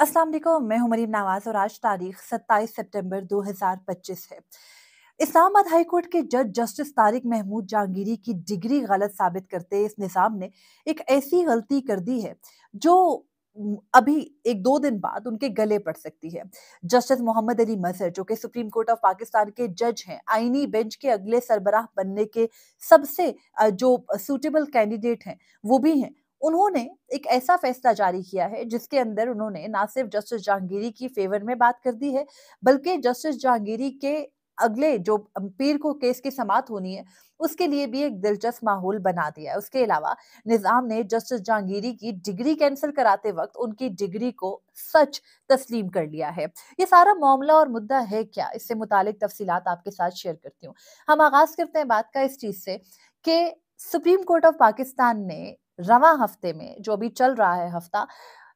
अस्सलाम वालेकुम, मैं हूं मरीम नवाज और आज तारीख 27 सितंबर 2025 है। इस्लामाबाद हाई कोर्ट के जज जस्टिस तारिक महमूद जहांगीरी की डिग्री गलत साबित करते इस निजाम ने एक ऐसी गलती कर दी है जो अभी एक दो दिन बाद उनके गले पड़ सकती है। जस्टिस मोहम्मद अली मजहर जो कि सुप्रीम कोर्ट ऑफ पाकिस्तान के जज हैं, आईनी बेंच के अगले सरबराह बनने के सबसे जो सूटेबल कैंडिडेट हैं वो भी हैं। उन्होंने एक ऐसा फैसला जारी किया है जिसके अंदर उन्होंने ना सिर्फ जस्टिस जहांगीरी की फेवर में बात कर दी है, बल्कि जस्टिस जहांगीरी के अगले जो पीर को केस की समाअत होनी है, उसके लिए भी एक दिलचस्प माहौल बना दिया है। उसके अलावा निज़ाम ने जस्टिस जहांगीरी की डिग्री कैंसल कराते वक्त उनकी डिग्री को सच तस्लीम कर लिया है। ये सारा मामला और मुद्दा है क्या? इससे मुतालिक तफसीलात आपके साथ शेयर करती हूँ। हम आगाज करते हैं बात का इस चीज से कि सुप्रीम कोर्ट ऑफ पाकिस्तान ने रवां हफ्ते में जो अभी चल रहा है हफ्ता,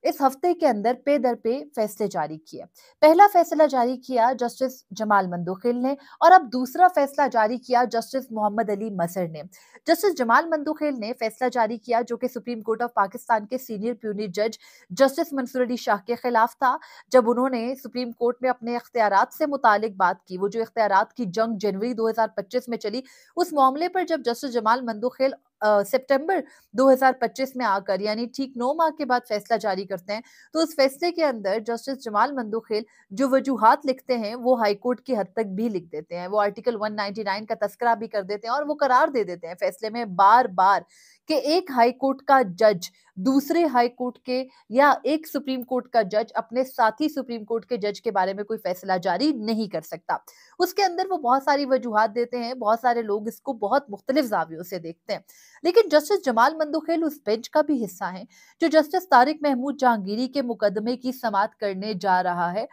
इस हफ्ते के अंदर पे दर पे फैसले जारी किए। पहला फैसला जारी किया जस्टिस जमाल मंदोखिल ने और अब दूसरा फैसला जारी किया जस्टिस मोहम्मद अली मसर ने। जस्टिस जमाल मंदोखिल ने फैसला जारी किया जो कि सुप्रीम कोर्ट ऑफ पाकिस्तान के सीनियर प्यूनी जज जस्टिस मंसूर अली शाह के खिलाफ था, जब उन्होंने सुप्रीम कोर्ट में अपने इख्तियारात से मुतालिक बात की। वो जो इख्तियारात की जंग जनवरी 2025 में चली, उस मामले पर जब जस्टिस जमाल मंदोखिल सितंबर 2025 में आकर यानी ठीक 9 माह के बाद फैसला जारी करते हैं, तो उस फैसले के अंदर जस्टिस जमाल मंदोखिल जो वजूहात लिखते हैं वो हाई कोर्ट की हद तक भी लिख देते हैं। वो आर्टिकल 199 का तस्करा भी कर देते हैं और वो करार दे देते हैं फैसले में बार बार कि एक हाई कोर्ट का जज दूसरे हाई कोर्ट के या एक सुप्रीम कोर्ट का जज अपने साथी सुप्रीम कोर्ट के जज के बारे में कोई फैसला जारी नहीं कर सकता। उसके अंदर वो बहुत सारी वजूहात देते हैं, बहुत सारे लोग इसको बहुत मुख्तलिफ जावियों से देखते हैं। लेकिन जस्टिस जमाल मंदोखिल उस बेंच का भी हिस्सा हैं जो जस्टिस तारिक महमूद जहांगीरी के मुकदमे की समाअत करने जा रहा है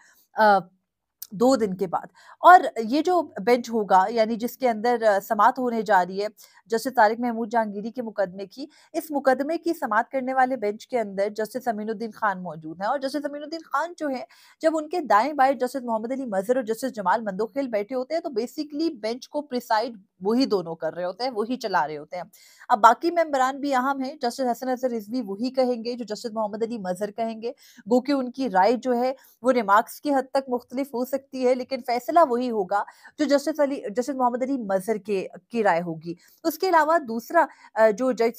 2 दिन के बाद। और ये जो बेंच होगा यानी जिसके अंदर समाअत होने जा रही है जस्टिस तारिक महमूद जहांगीरी के मुकदमे की, इस मुकदमे की समाअत करने वाले बेंच के अंदर जस्टिस अमीनुद्दीन खान मौजूद हैं। और जस्टिस अमीनुद्दीन खान जो है, जब उनके दाएं-बाएं जस्टिस मोहम्मद अली मजहर और जस्टिस जमाल मंदोखिल बैठे होते हैं, तो बेसिकली बेंच को प्रिसाइड वही दोनों कर रहे होते हैं, वही चला रहे होते हैं। अब बाकी मेंबरान भी अहम हैं, जस्टिस हसन अज़हर रिज़वी वही कहेंगे जो जस्टिस मोहम्मद अली मजहर कहेंगे, गो कि उनकी राय जो है वो रिमार्क्स की हद तक मुख्तलिफ हो सकती है, लेकिन फैसला वही होगा जो जस्टिस मोहम्मद अली मजहर के की राय होगी। उसके अलावा दूसरे जो जज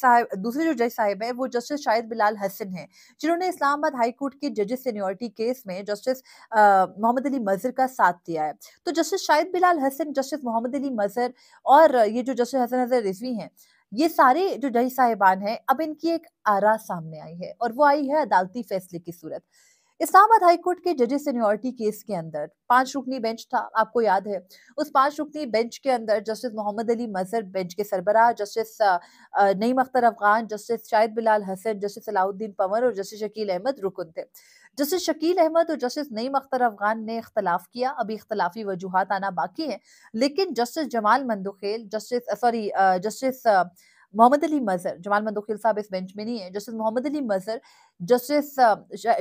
साहिब हैं वो जस्टिस शाहिद बिलाल हसन हैं, जिन्होंने इस्लामाबाद हाई कोर्ट के जजेस सीनियरिटी केस में जस्टिस मोहम्मद अली मजहर का साथ दिया है। तो जस्टिस शाहिद बिलाल हसन, जस्टिस मोहम्मद अली मजहर और ये जो जस्टिस हसन अज़हर रिज़वी हैं, ये सारे जो जज साहिबान हैं, अब इनकी एक आरा सामने आई है और वो आई है अदालती फैसले की सूरत। इस्लामाबाद हाई कोर्ट के जजेस सीनियरिटी केस के अंदर 5 रुकनी बेंच था, आपको याद है। उस 5 रुकनी बेंच के अंदर जस्टिस मोहम्मद अली मजहर बेंच के सरबराह, justice Naeem Akhtar Afghan, justice Shahid Bilal Hasan, justice Salahuddin Panwar और जस्टिस शकील अहमद रुकन थे। जस्टिस शकील अहमद और जस्टिस नईम अख्तर अफगान ने इख्तलाफ किया, अभी इख्तलाफी वजूहात आना बाकी है। लेकिन जस्टिस जमाल मंदोखिल, जस्टिस मोहम्मद अली मजहर, जमाल मंदोखिल साहब इस बेंच में नहीं है, जस्टिस मोहम्मद अली मजहर, जस्टिस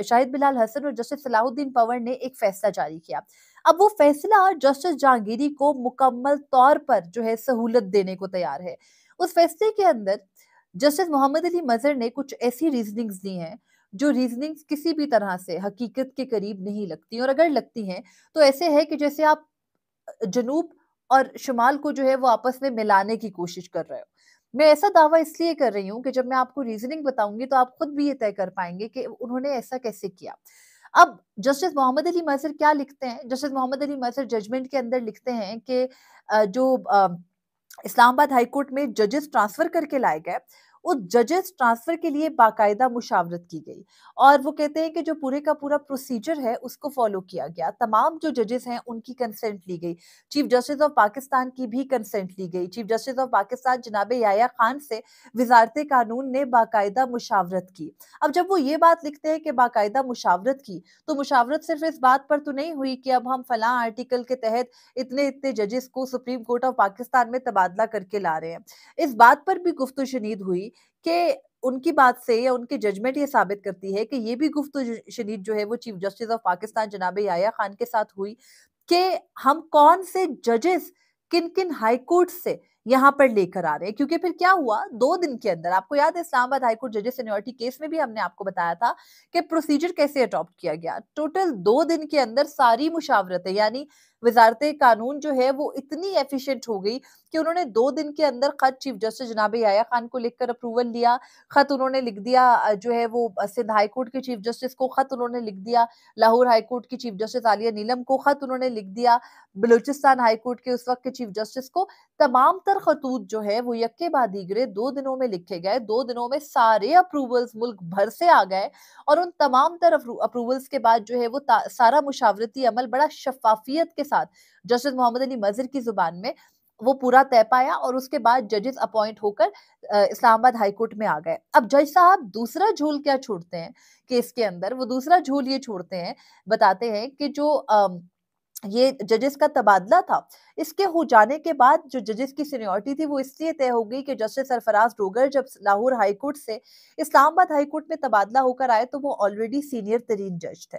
शाहिद बिलाल हसन और जस्टिस सलाहुद्दीन पंवर ने एक फैसला जारी किया। अब वो फैसला जस्टिस जहांगीरी को मुकम्मल तौर पर जो है सहूलत देने को तैयार है। उस फैसले के अंदर जस्टिस मोहम्मद अली मजहर ने कुछ ऐसी रीजनिंग्स दी हैं जो रीजनिंग्स किसी भी तरह से हकीकत के करीब नहीं लगती, और अगर लगती हैं तो ऐसे है कि जैसे आप जनूब और शुमाल को जो है वो आपस में मिलाने की कोशिश कर रहे हो। मैं ऐसा दावा इसलिए कर रही हूँ कि जब मैं आपको रीजनिंग बताऊंगी तो आप खुद भी ये तय कर पाएंगे कि उन्होंने ऐसा कैसे किया। अब जस्टिस मोहम्मद अली मजहर क्या लिखते हैं? जस्टिस मोहम्मद अली मजहर जजमेंट के अंदर लिखते हैं कि इस्लामाबाद हाई कोर्ट में जजेस ट्रांसफर करके लाए गए, उस जजेस ट्रांसफर के लिए बाकायदा मुशावरत की गई और वो कहते हैं कि जो पूरे का पूरा प्रोसीजर है उसको फॉलो किया गया। तमाम जो जजेस हैं उनकी कंसेंट ली गई। चीफ जस्टिस ऑफ पाकिस्तान की भी कंसेंट ली गई। चीफ जस्टिस ऑफ पाकिस्तान जनाब याया खान से वजारत कानून ने बाकायदा मुशावरत की। अब जब वो ये बात लिखते हैं कि बाकायदा मुशावरत की, तो मुशावरत सिर्फ इस बात पर तो नहीं हुई कि अब हम फलां आर्टिकल के तहत इतने इतने जजेस को सुप्रीम कोर्ट ऑफ पाकिस्तान में तबादला करके ला रहे हैं। इस बात पर भी गुफ्तगू शनीद हुई कि उनकी बात से या उनकी जजमेंट ये साबित करती है कि ये भी गुफ्तगू शनीद जो है वो चीफ जस्टिस ऑफ पाकिस्तान जनाब याया खान के साथ हुई कि हम कौन से जजेस किन किन हाई कोर्ट से यहाँ पर लेकर आ रहे हैं। क्योंकि फिर क्या हुआ, 2 दिन के अंदर, आपको याद है इस्लामाबाद हाई कोर्ट जजेस सीनियरिटी केस में भी हमने आपको बताया था कि प्रोसीजर कैसे अडॉप्ट किया गया। टोटल 2 दिन के अंदर सारी मुशावरतें, यानी वज़ारत कानून जो है वो इतनी एफिशिएंट हो गई कि उन्होंने 2 दिन के अंदर खत चीफ जस्टिस जनाब याया खान को लिखकर अप्रूवल लिया। खत उन्होंने लिख दिया जो है वो सिंध हाई कोर्ट के चीफ जस्टिस को, खत उन्होंने लिख दिया लाहौर हाई कोर्ट की चीफ जस्टिस आलिया नीलम को, खत उन्होंने लिख दिया बलूचिस्तान हाई कोर्ट के उस वक्त के चीफ जस्टिस को। तमाम तर खतूत जो है वो यक्के बाद दीगरे 2 दिनों में लिखे गए। 2 दिनों में सारे अप्रूवल्स मुल्क भर से आ गए और उन तमाम तर अप्रूवल्स के बाद जो है वो सारा मुशावरती अमल बड़ा शफाफियत के साथ जस्टिस मोहम्मद अली मजहर की जुबान में वो पूरा तय पाया और उसके बाद जजेस अपॉइंट होकर इस्लामाबाद हाई कोर्ट में आ गए। अब जज साहब दूसरा झोल क्या छोड़ते हैं केस के अंदर, वो दूसरा झोल ये छोड़ते हैं, बताते हैं कि जो ये जजेस का तबादला था, इसके हो जाने के बाद जो जजेस की सीनियरिटी थी वो इसलिए तय हो गई कि जस्टिस सरफराज डोगर जब लाहौर हाई कोर्ट से इस्लामाबाद हाई कोर्ट में तबादला होकर आए तो वो ऑलरेडी सीनियर तरीन जज थे।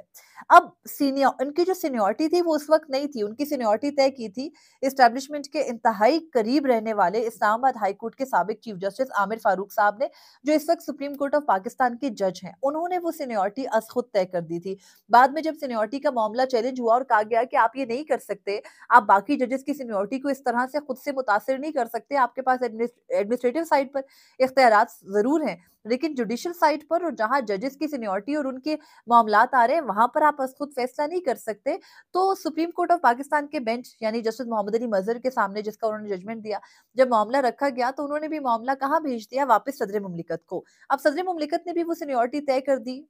अब सीनियर उनकी जो सीनियरिटी थी वो उस वक्त नहीं थी, उनकी सीनियरिटी तय की थी एस्टेब्लिशमेंट के इंतहाई करीब रहने वाले इस्लामाबाद हाई कोर्ट के साबिक चीफ जस्टिस आमिर फारूक साहब ने, जो इस वक्त सुप्रीम कोर्ट ऑफ पाकिस्तान के जज हैं। उन्होंने वो सीनियरिटी अज खुद तय कर दी थी। बाद में जब सीनियरिटी का मामला चैलेंज हुआ और कहा गया कि आप ये नहीं कर सकते, आप बाकी जजेस की सीनियरिटी को इस तरह से खुद से मुतासिर नहीं कर सकते, आपके पास एडमिनिस्ट्रेटिव साइड पर इख्तियारात जरूर हैं, लेकिन जुडिशियल साइड पर और जहां जजेस की सीनियरिटी और उनके मामलात आ रहे हैं वहां पर आप खुद फैसला नहीं कर सकते। तो सुप्रीम कोर्ट ऑफ पाकिस्तान के बेंच यानी जस्टिस मोहम्मद अली मजहर के सामने, जिसका उन्होंने जजमेंट दिया, जब मामला रखा गया तो उन्होंने भी मामला कहाँ भेज दिया, वापस सदर मुमलिकत को। अब सदर मुमलिकत ने भी वो सीनियरिटी तय कर दी,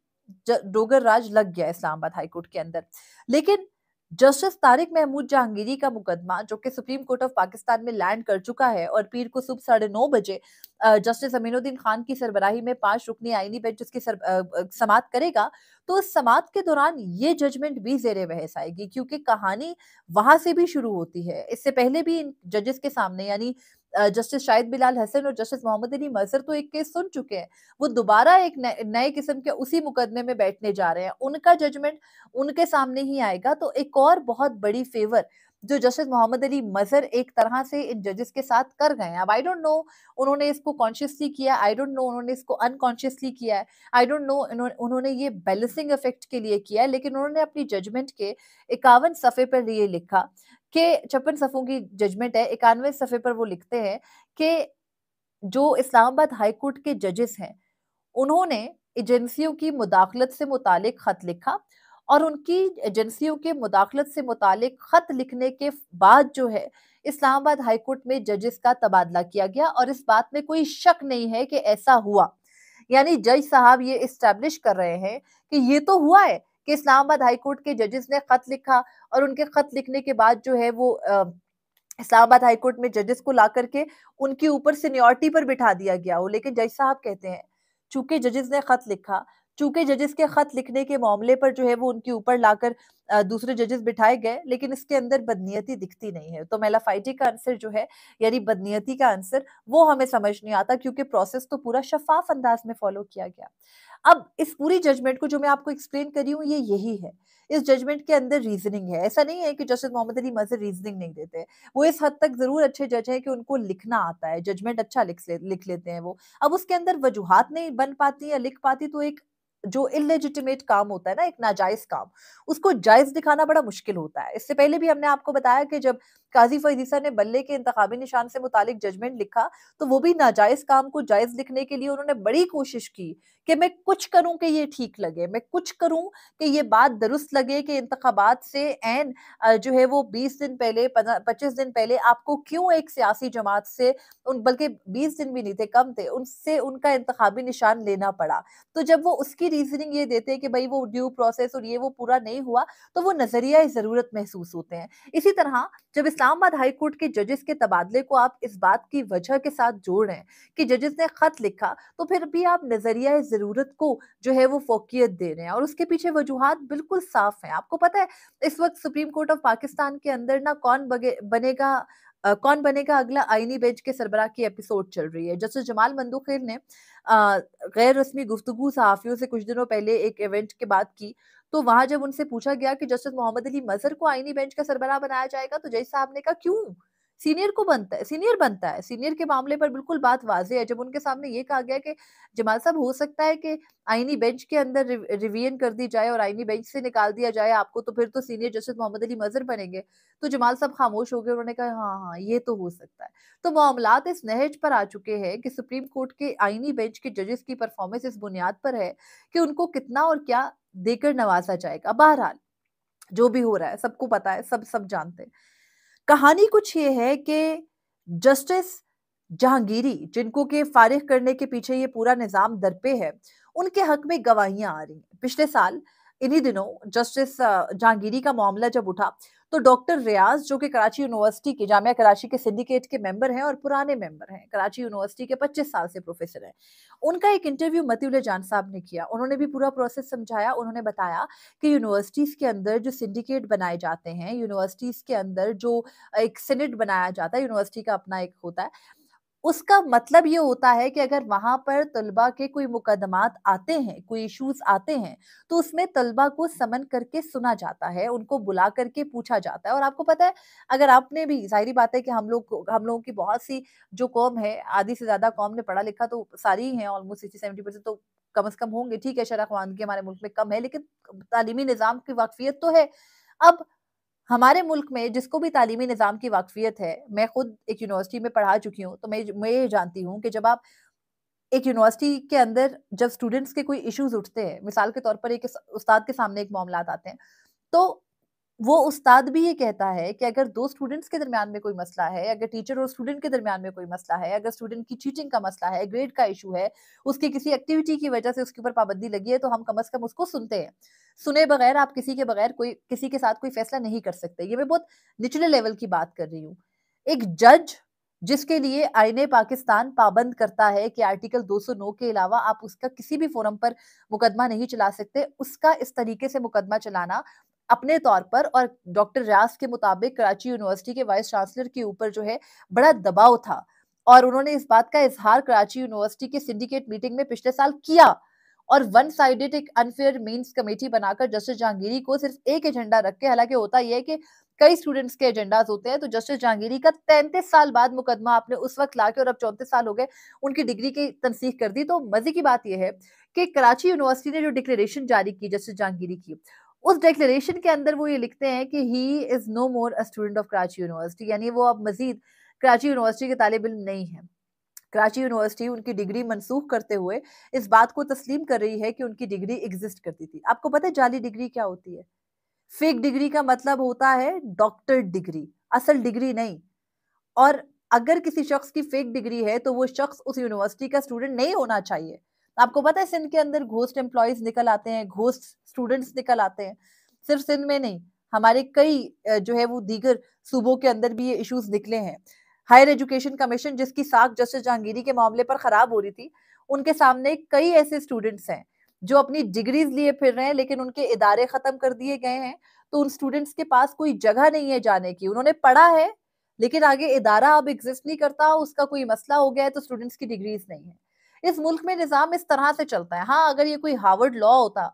डोगर राज लग गया इस्लामाबाद हाई कोर्ट के अंदर। लेकिन जस्टिस तारिक महमूद जहांगीरी का मुकदमा जो कि सुप्रीम कोर्ट ऑफ पाकिस्तान में लैंड कर चुका है और पीर को सुबह 9:30 बजे जस्टिस अमीनुद्दीन खान की सरबराही में 5 रुकनी आईनी बेंच उसकी समाअत करेगा, तो उस समाअत के दौरान ये जजमेंट भी जेर बहस आएगी, क्योंकि कहानी वहां से भी शुरू होती है। इससे पहले भी इन जजेस के सामने यानी जस्टिस शाहिद बिलाल हसन और जस्टिस मोहम्मद अली मजहर तो एक केस सुन चुके हैं, वो दोबारा एक नए किस्म के उसी मुकदमे में बैठने जा रहे हैं। उनका जजमेंट उनके सामने ही आएगा। तो एक और बहुत बड़ी फेवर जो जस्टिस मोहम्मद अली मजहर एक तरह से इन जजेस के साथ कर गए हैं, अब आई डोंट नो उन्होंने इसको कॉन्शियसली किया, आई डोंट नो उन्होंने इसको अनकॉन्शियसली किया है, आई डोंट नो उन्होंने ये बैलेंसिंग इफेक्ट के लिए किया है, लेकिन उन्होंने अपनी जजमेंट के 51 सफ़े पर ये लिखा कि 56 सफ़ों की जजमेंट है, 91वें सफ़े पर वो लिखते हैं कि जो इस्लामाबाद हाई कोर्ट के जजेस हैं, उन्होंने एजेंसियों की मुदाखलत से मुतालिक खत लिखा और उनकी एजेंसियों के मुदाखलत से मुतालिक खत लिखने के बाद जो है इस्लामाबाद हाई कोर्ट में जजेस का तबादला किया गया और इस बात में कोई शक नहीं है कि ऐसा हुआ। यानी जज साहब ये इस्टेब्लिश कर रहे हैं कि ये तो हुआ है कि इस्लामाबाद हाई कोर्ट के जजेस ने खत लिखा और उनके खत लिखने के बाद जो है वो इस्लामाबाद हाई कोर्ट में जजेस को ला करके उनके ऊपर सीनियरिटी पर बिठा दिया गया हो। लेकिन जज साहब कहते हैं चूंकि जजेस ने खत लिखा, चूंकि जजेस के खत लिखने के मामले पर जो है वो उनके ऊपर लाकर दूसरे जजेस बिठाए गए, लेकिन इसके अंदर बदनीयती दिखती नहीं है। तो मेलाफाइटी का आंसर जो है यानी बदनीयती का आंसर वो हमें समझ नहीं आता, क्योंकि प्रोसेस तो पूरा शफाफ अंदाज में फॉलो किया गया। अब इस पूरी जजमेंट को जो मैं आपको एक्सप्लेन कर रही हूँ ये यही है। इस जजमेंट के अंदर रीजनिंग है। ऐसा नहीं है कि जस्टिस मोहम्मद अली मजहर रीजनिंग नहीं देते। वो इस हद तक जरूर अच्छे जज हैं कि उनको लिखना आता है, जजमेंट अच्छा लिख लेते हैं वो। अब उसके अंदर वजूहात नहीं बन पाती या लिख पाती तो एक जो इलेजिटिमेट काम होता है ना, एक नाजायज काम, उसको जायज दिखाना बड़ा मुश्किल होता है। इससे पहले भी हमने आपको बताया कि जब काजी फरीसा ने बल्ले के इंतखाबी निशान से मुतालिक जजमेंट लिखा तो वो भी नाजायज काम को जायज लिखने के लिए उन्होंने बड़ी कोशिश की कि मैं कुछ करूं कि ये ठीक लगे, मैं कुछ करूं कि ये बात दुरुस्त लगे कि इंतखाबात से एन जो है वो 20 दिन पहले 25 दिन पहले आपको क्यों एक सियासी जमात से उन बल्कि 20 दिन भी नहीं थे, कम थे, उनसे उनका इंतखाबी निशान लेना पड़ा। तो जब वो उसकी रीजनिंग ये देते हैं कि भाई वो ड्यू प्रोसेस और ये वो पूरा नहीं हुआ, तो वो नजरिया जरूरत महसूस होते हैं। इसी तरह जब इस्लामाबाद हाई कोर्ट के जजेस के तबादले को आप इस बात की वजह के साथ जोड़ रहे हैं कि जजेस ने खत लिखा, तो फिर भी आप नजरिया जरूरत को जो है वो फोकियत दे रहे हैं और उसके पीछे वजूहात बिल्कुल साफ हैं। आपको पता है इस वक्त सुप्रीम कोर्ट ऑफ पाकिस्तान के अंदर ना कौन बनेगा अगला आईनी बेंच के सरबराह की एपिसोड चल रही है। जस्टिस जमाल मंदोखिर ने गैर रस्मी गुफ्तगू सहाफियों से कुछ दिनों पहले एक इवेंट के बाद की, तो वहां जब उनसे पूछा गया कि जस्टिस मोहम्मद अली मजहर को आईनी बेंच का सरबराह बनाया जाएगा तो जज साहब ने कहा क्यों, सीनियर बनता है। सीनियर के मामले पर बिल्कुल बात वाज़ेह है। जब उनके सामने ये कहा गया कि जमाल साहब हो सकता है कि आईनी बेंच के अंदर रिवीजन कर दी जाए और आईनी बेंच से निकाल दिया जाए आपको, तो फिर तो सीनियर जस्टिस मोहम्मद अली मज़हर बनेंगे। तो जमाल साहब खामोश हो गए, उन्होंने कहा हाँ, हाँ, ये तो हो सकता है। तो मामलात इस नहज पर आ चुके हैं कि सुप्रीम कोर्ट के आईनी बेंच के जजेस की परफॉर्मेंस इस बुनियाद पर है कि उनको कितना और क्या देकर नवाजा जाएगा। बहरहाल जो भी हो रहा है सबको पता है, सब सब जानते हैं। कहानी कुछ ये है कि जस्टिस जहांगीरी, जिनको के फारिग करने के पीछे ये पूरा निजाम दरपे है, उनके हक में गवाहियां आ रही हैं। पिछले साल इन्हीं दिनों जस्टिस जहांगीरी का मामला जब उठा, तो डॉक्टर रियाज, जो कि कराची यूनिवर्सिटी के जामिया कराची के सिंडिकेट के मेंबर हैं और पुराने मेंबर हैं, कराची यूनिवर्सिटी के 25 साल से प्रोफेसर हैं, उनका एक इंटरव्यू मतीउल जान साहब ने किया। उन्होंने भी पूरा प्रोसेस समझाया। उन्होंने बताया कि यूनिवर्सिटीज के अंदर जो सिंडिकेट बनाए जाते हैं, यूनिवर्सिटीज के अंदर जो एक सिनेट बनाया जाता है, यूनिवर्सिटी का अपना एक होता है, उसका मतलब ये होता है कि अगर वहां पर तलबा के कोई मुकदमात आते हैं, कोई इश्यूज आते हैं, तो उसमें तलबा को समन करके सुना जाता है, उनको बुला करके पूछा जाता है। और आपको पता है, अगर आपने भी, जाहिर बात है कि हम लोगों की बहुत सी जो कौम है, आधी से ज्यादा कौम ने पढ़ा लिखा तो सारी ही है, ऑलमोस्ट 60-70% तो कम से कम होंगे। ठीक है, शरह ख्वानगी हमारे मुल्क में कम है, लेकिन तालीमी निजाम की वाकफियत तो है। अब हमारे मुल्क में जिसको भी तालीमी निज़ाम की वाक़फ़ियत है, मैं खुद एक यूनिवर्सिटी में पढ़ा चुकी हूँ, तो मैं ये जानती हूँ कि जब आप एक यूनिवर्सिटी के अंदर जब स्टूडेंट्स के कोई इश्यूज़ उठते हैं, मिसाल के तौर पर एक उस्ताद के सामने एक मामलात आते हैं, तो वो उस्ताद भी ये कहता है कि अगर 2 स्टूडेंट्स के दरमियान में कोई मसला है, अगर टीचर और स्टूडेंट के दरमियान में कोई मसला है, अगर स्टूडेंट की चीटिंग का मसला है, ग्रेड का इश्यू है, उसकी किसी एक्टिविटी की वजह से उसके ऊपर पाबंदी लगी है, तो हम कम से कम उसको सुनते हैं। सुने बगैर आप किसी के बगैर कोई किसी के साथ कोई फैसला नहीं कर सकते। ये मैं बहुत निचले लेवल की बात कर रही हूँ। एक जज जिसके लिए आईने पाकिस्तान पाबंद करता है कि आर्टिकल 209 के अलावा आप उसका किसी भी फोरम पर मुकदमा नहीं चला सकते, उसका इस तरीके से मुकदमा चलाना अपने तौर पर, और डॉक्टर रियाज के मुताबिक कराची यूनिवर्सिटी के वाइस चांसलर के ऊपर जो है बड़ा दबाव था, और उन्होंने इस बात का इजहार कराची यूनिवर्सिटी के सिंडिकेट मीटिंग में पिछले साल किया, और वन साइडेड एक अनफेयर मीन्स कमेटी बनाकर जस्टिस जहांगीरी को सिर्फ एक एजेंडा रख के, हालांकि होता यह है कि कई स्टूडेंट्स के एजेंडाज होते हैं, तो जस्टिस जहांगीरी का 33 साल बाद मुकदमा आपने उस वक्त लाके, और अब 34 साल हो गए उनकी डिग्री की तनसीख कर दी। तो मजे की बात यह है कि कराची यूनिवर्सिटी ने जो डिक्लेरेशन जारी की जस्टिस जहांगीरी की, उस डिक्लेरेशन के अंदर वो ये लिखते हैं कि he is no more a student of Karachi university, यानी वो अब मजीद कराची यूनिवर्सिटी के तालिब इल्म नहीं है। कराची यूनिवर्सिटी उनकी डिग्री मनसूख करते हुए इस बात को तस्लीम कर रही है कि उनकी डिग्री एग्जिस्ट करती थी। आपको पता है जाली डिग्री क्या होती है? फेक डिग्री का मतलब होता है डॉक्टर डिग्री, असल डिग्री नहीं। और अगर किसी शख्स की फेक डिग्री है, तो वो शख्स उस यूनिवर्सिटी का स्टूडेंट नहीं होना चाहिए। आपको पता है सिंध के अंदर घोस्ट एम्प्लॉयज निकल आते हैं, घोस्ट स्टूडेंट्स निकल आते हैं। सिर्फ सिंध में नहीं, हमारे कई जो है वो दीगर सूबों के अंदर भी ये इश्यूज निकले हैं। हायर एजुकेशन कमीशन, जिसकी साख जस्टिस जहांगीरी के मामले पर खराब हो रही थी, उनके सामने कई ऐसे स्टूडेंट्स हैं जो अपनी डिग्रीज लिए फिर रहे हैं, लेकिन उनके इदारे खत्म कर दिए गए हैं। तो उन स्टूडेंट्स के पास कोई जगह नहीं है जाने की। उन्होंने पढ़ा है, लेकिन आगे इदारा अब एग्जिस्ट नहीं करता, उसका कोई मसला हो गया है, तो स्टूडेंट्स की डिग्रीज नहीं है। इस मुल्क में निजाम इस तरह से चलता है। हाँ, अगर ये कोई हार्वर्ड लॉ होता,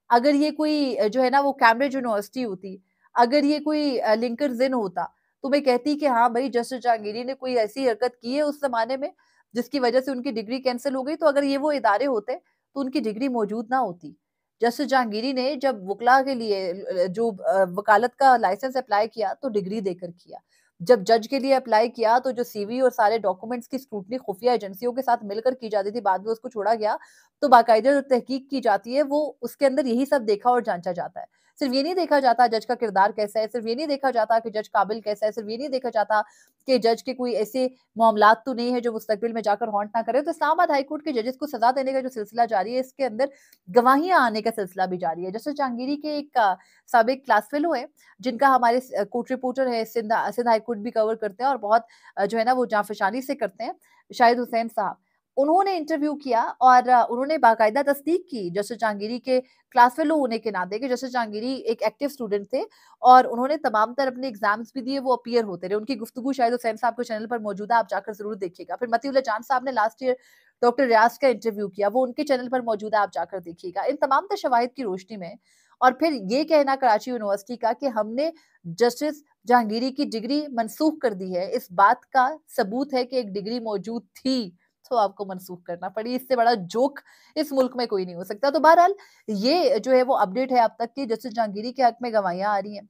अगर ये कोई जो है ना वो कैम्ब्रिज यूनिवर्सिटी होती, अगर ये कोई लिंकर्स इन होता, तो मैं कहती कि हाँ भाई, जस्टिस जहांगीरी ने कोई ऐसी हरकत की है उस जमाने में जिसकी वजह से उनकी डिग्री कैंसिल हो गई। तो अगर ये वो इदारे होते, तो उनकी डिग्री मौजूद ना होती। जस्टिस जहांगीरी ने जब वकला के लिए जो वकालत का लाइसेंस अप्लाई किया, तो डिग्री देकर किया। जब जज के लिए अप्लाई किया, तो जो सीवी और सारे डॉक्यूमेंट्स की स्क्रूटनी खुफिया एजेंसियों के साथ मिलकर की जाती थी, बाद में उसको छोड़ा गया, तो बाकायदा जो तहकीक की जाती है, वो उसके अंदर यही सब देखा और जांचा जाता है। सिर्फ ये नहीं देखा जाता जज का किरदार कैसा है, सिर्फ ये नहीं देखा जाता कि जज काबिल कैसा है, सिर्फ ये नहीं देखा जाता कि जज के कोई ऐसे मामलात तो नहीं है जो मुस्तकबिल में जाकर हॉन्ट ना करे। तो इस्लामाबाद हाई कोर्ट के जजेस को सजा देने का जो सिलसिला जारी है, इसके अंदर गवाहियां आने का सिलसिला भी जारी है। जस्टिस जहांगीरी के एक साबिक क्लास फेलो है, जिनका हमारे कोर्ट रिपोर्टर है, सिंध हाई कोर्ट भी कवर करते हैं, और बहुत जो है ना वो जाफशानी से करते हैं, शाहिद हुसैन साहब। उन्होंने इंटरव्यू किया, और उन्होंने बाकायदा तस्दीक की जस्टिस जहांगीरी के क्लास फेलो होने के नाते कि जस्टिस जहांगीरी एक एक्टिव स्टूडेंट थे, और उन्होंने तमाम तर अपने एग्जाम्स भी दिए, वो अपीयर होते रहे। उनकी गुफ्तगू शाहिद हुसैन साहब के चैनल पर मौजूद है, आप जाकर जरूर देखिएगा। फिर मतीउल जान साहब ने लास्ट ईयर डॉक्टर रियाज का इंटरव्यू किया, वो उनके चैनल पर मौजूद है, आप जाकर देखिएगा। इन तमाम तर शवाहिद की रोशनी में, और फिर ये कहना कराची यूनिवर्सिटी का कि हमने जस्टिस जहांगीरी की डिग्री मनसूख कर दी है, इस बात का सबूत है कि एक डिग्री मौजूद थी, तो आपको मनसूख करना पड़ी। इससे बड़ा जोक इस मुल्क में कोई नहीं हो सकता। तो बहरहाल ये जो है वो अपडेट है अब तक की जस्टिस जहांगीरी के हक में गवाहियाँ आ रही हैं।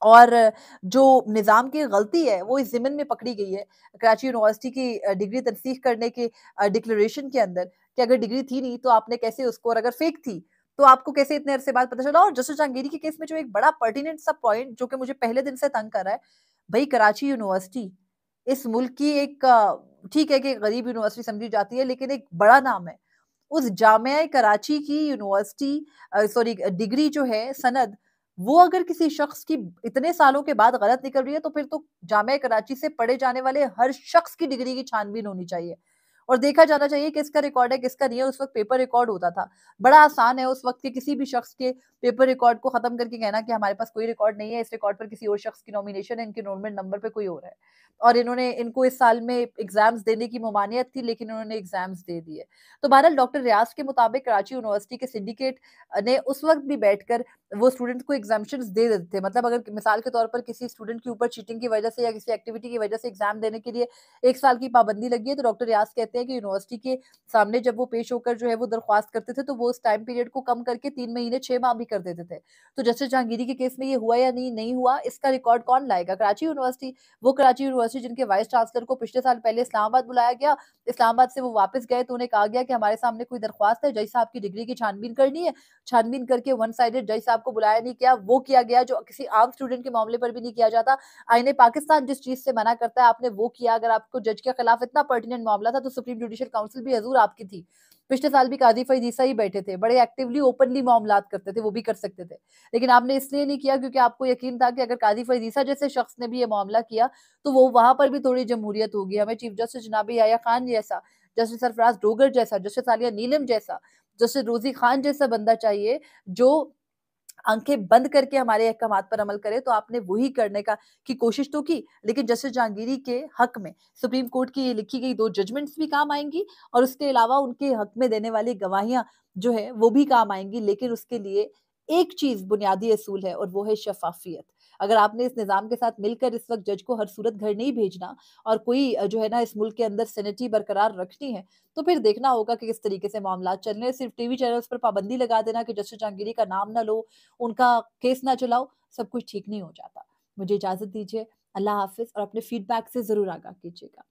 और जो निज़ाम की गलती है, वो इस ज़िम्न में पकड़ी गई है, कराची यूनिवर्सिटी की डिग्री तनसीख करने के डिक्लेरेशन के अंदर कि अगर डिग्री थी नहीं, तो आपने कैसे उसको और अगर फेक थी, तो आपको कैसे इतने अरसे बाद पता चला? और जस्टिस जहांगीरी के केस में जो एक बड़ा पर्टिनेंट सा पॉइंट जो कि मुझे पहले दिन से तंग कर रहा है, भई कराची यूनिवर्सिटी इस मुल्क की एक ठीक है कि गरीब यूनिवर्सिटी समझी जाती है, लेकिन एक बड़ा नाम है। उस जामिया कराची की यूनिवर्सिटी सॉरी डिग्री जो है सनद, वो अगर किसी शख्स की इतने सालों के बाद गलत निकल रही है, तो फिर तो जामिया कराची से पढ़े जाने वाले हर शख्स की डिग्री की छानबीन होनी चाहिए और देखा जाना चाहिए किसका रिकॉर्ड है, किसका नहीं है। उस वक़्त पेपर रिकॉर्ड होता था। बड़ा आसान है उस वक़्त के किसी भी शख्स के पेपर रिकॉर्ड को खत्म करके कहना कि हमारे पास कोई रिकॉर्ड नहीं है, इस रिकॉर्ड पर किसी और शख्स की नॉमिनेशन है, इनके एनरोलमेंट नंबर पे कोई और है। और इनको इस साल में एग्ज़ाम्स देने की ममानियत थी, लेकिन उन्होंने एग्ज़ाम्स दे दिए। तो बहरहाल डॉक्टर रियाज़ के मुताबिक कराची यूनिवर्सिटी के सिंडिकेट ने उस वक़्त भी बैठकर वो स्टूडेंट्स को एग्ज़ाम्पशन्स दे देते थे। मतलब अगर मिसाल के तौर पर किसी स्टूडेंट के ऊपर चीटिंग की वजह से या किसी एक्टिविटी की वजह से एग्ज़ाम देने के लिए 1 साल की पाबंदी लगी है, तो डॉक्टर रियाज़ कहते हैं कि यूनिवर्सिटी के सामने जब वो पेश होकर जो है वो दरख्वास्त करते थे, तो वो उस टाइम पीरियड को कम करके 3 महीने 6 माह भी कर देते थे। तो जस्टिस जहांगीरी के केस में ये हुआ या नहीं हुआ, इसका रिकॉर्ड कौन लाएगा? कराची यूनिवर्सिटी। वो कराची यूनिवर्सिटी जिनके वाइस चांसलर को पिछले साल पहले इस्लामाबाद बुलाया गया, इस्लामाबाद से वो वापस गए तो उन्हें कहा गया कि हमारे सामने कोई दरख्वास्त है, जज साहब की डिग्री की छानबीन करनी है। छानबीन करके वन साइडेड जज साहब को बुलाया नहीं गया, वो किया गया जो किसी आम स्टूडेंट के मामले पर भी नहीं किया जाता। आईने पाकिस्तान जिस चीज़ से मना करता है, आपने वो किया। अगर आपको जज के खिलाफ इतना पर्टिनेंट मामला था, तो सुप्रीम जुडिशियल काउंसिल भी हज़ूर आपकी थी। पिछले साल भी काज़ी फ़ैज़ ईसा ही बैठे थे, बड़े एक्टिवली ओपनली मामलात करते थे, वो भी कर सकते थे। लेकिन आपने इसलिए नहीं किया क्योंकि आपको यकीन था कि अगर काज़ी फ़ैज़ ईसा जैसे शख्स ने भी ये मामला किया, तो वो वहाँ पर भी थोड़ी जमहूरियत होगी। हमें चीफ जस्टिस जनाब याह्या खान जैसा, जस्टिस सरफराज डोगर जैसा, जस्टिस आलिया नीलम जैसा, जस्टिस रोज़ी खान जैसा बंदा चाहिए, जो आँखें बंद करके हमारे अहकामात पर अमल करे। तो आपने वही करने की कोशिश तो की, लेकिन जस्टिस जहांगीरी के हक में सुप्रीम कोर्ट की ये लिखी गई 2 जजमेंट्स भी काम आएँगी और उसके अलावा उनके हक में देने वाली गवाहियाँ जो है वो भी काम आएँगी। लेकिन उसके लिए एक चीज़ बुनियादी असूल है और वो है शफ़ाफ़ियत। अगर आपने इस निज़ाम के साथ मिलकर इस वक़्त जज को हर सूरत घर नहीं भेजना और कोई जो है ना इस मुल्क के अंदर सैनिटी बरकरार रखनी है, तो फिर देखना होगा कि किस तरीके से मामलात चल रहे हैं। सिर्फ़ टीवी चैनल्स पर पाबंदी लगा देना कि जस्टिस जहांगीरी का नाम ना लो, उनका केस ना चलाओ, सब कुछ ठीक नहीं हो जाता। मुझे इजाज़त दीजिए। अल्लाह हाफ़िज़ और अपने फ़ीडबैक से ज़रूर आगाह कीजिएगा।